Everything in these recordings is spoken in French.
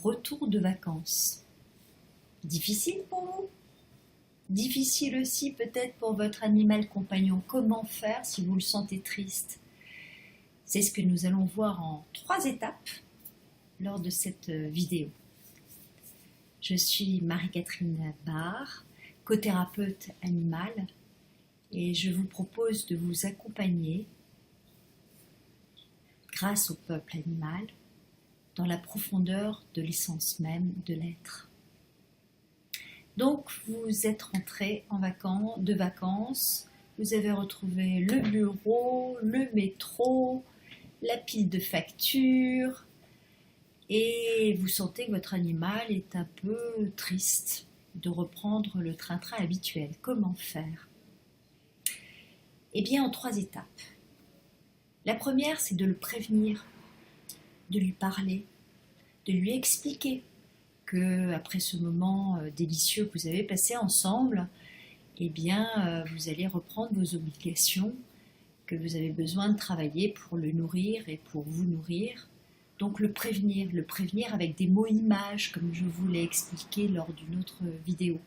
retour de vacances. Difficile pour vous? Difficile aussi peut-être pour votre animal compagnon. Comment faire si vous le sentez triste? C'est ce que nous allons voir en 3 étapes lors de cette vidéo. Je suis Marie-Catherine Barre, cothérapeute animale, et je vous propose de vous accompagner grâce au peuple animal dans la profondeur de l'essence même de l'être. Donc vous êtes rentré de vacances, vous avez retrouvé le bureau, le métro, la pile de factures et vous sentez que votre animal est un peu triste de reprendre le train-train habituel. Comment faire? Eh bien en 3 étapes. La première, c'est de le prévenir, de lui parler, de lui expliquer que après ce moment délicieux que vous avez passé ensemble, eh bien, vous allez reprendre vos obligations, que vous avez besoin de travailler pour le nourrir et pour vous nourrir. Donc le prévenir avec des mots-images, comme je vous l'ai expliqué lors d'une autre vidéo.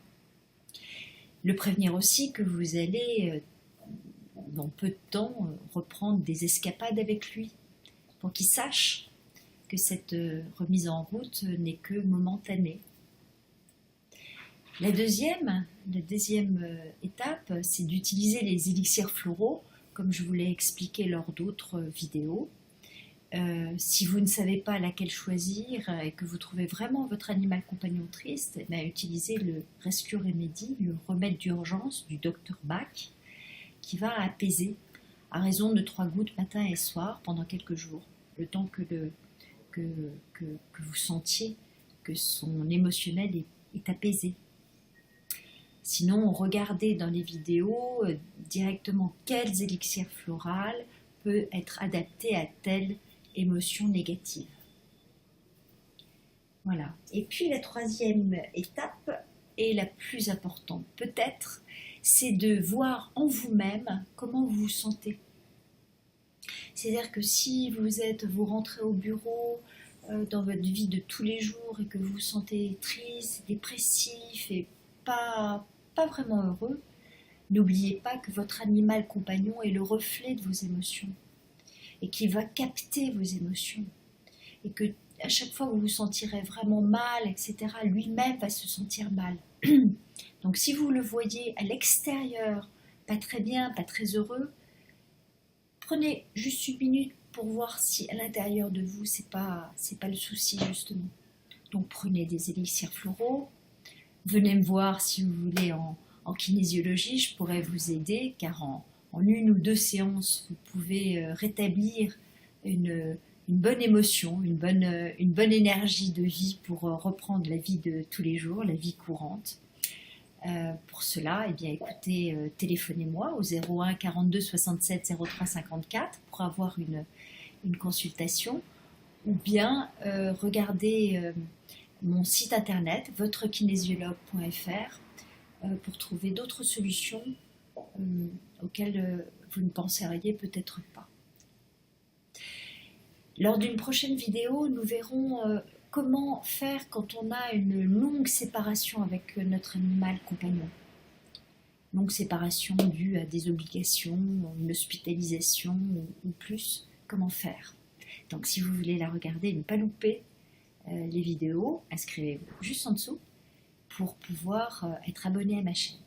Le prévenir aussi que vous allez, dans peu de temps, reprendre des escapades avec lui, pour qu'il sache que cette remise en route n'est que momentanée. La deuxième étape, c'est d'utiliser les élixirs floraux, comme je vous l'ai expliqué lors d'autres vidéos. Si vous ne savez pas laquelle choisir et que vous trouvez vraiment votre animal compagnon triste, eh bien, utilisez le Rescue Remedy, le remède d'urgence du Dr Bach, qui va apaiser à raison de 3 gouttes matin et soir pendant quelques jours, le temps que vous sentiez que son émotionnel est apaisé. Sinon, regardez dans les vidéos directement quels élixirs floraux peut être adapté à telle émotion négative. Voilà. Et puis la 3e étape est la plus importante peut-être, c'est de voir en vous-même comment vous vous sentez. C'est-à-dire que si vous rentrez au bureau dans votre vie de tous les jours et que vous vous sentez triste, dépressif et pas vraiment heureux, n'oubliez pas que votre animal compagnon est le reflet de vos émotions et qu'il va capter vos émotions et que à chaque fois que vous vous sentirez vraiment mal, etc., lui-même va se sentir mal. Donc si vous le voyez à l'extérieur, pas très bien, pas très heureux, prenez juste 1 minute pour voir si à l'intérieur de vous, c'est pas le souci justement. Donc prenez des élixirs floraux, venez me voir si vous voulez en kinésiologie, je pourrais vous aider car en 1 ou 2 séances, vous pouvez rétablir une bonne émotion, une bonne énergie de vie pour reprendre la vie de tous les jours, la vie courante. Pour cela, eh bien, écoutez, téléphonez-moi au 01 42 67 03 54 pour avoir une consultation ou bien regardez mon site internet votrekinésiologue.fr pour trouver d'autres solutions auxquelles vous ne penseriez peut-être pas. Lors d'une prochaine vidéo, nous verrons comment faire quand on a une longue séparation avec notre animal compagnon. Longue séparation due à des obligations, une hospitalisation ou plus. Comment faire? Donc si vous voulez la regarder et ne pas louper les vidéos, inscrivez-vous juste en dessous pour pouvoir être abonné à ma chaîne.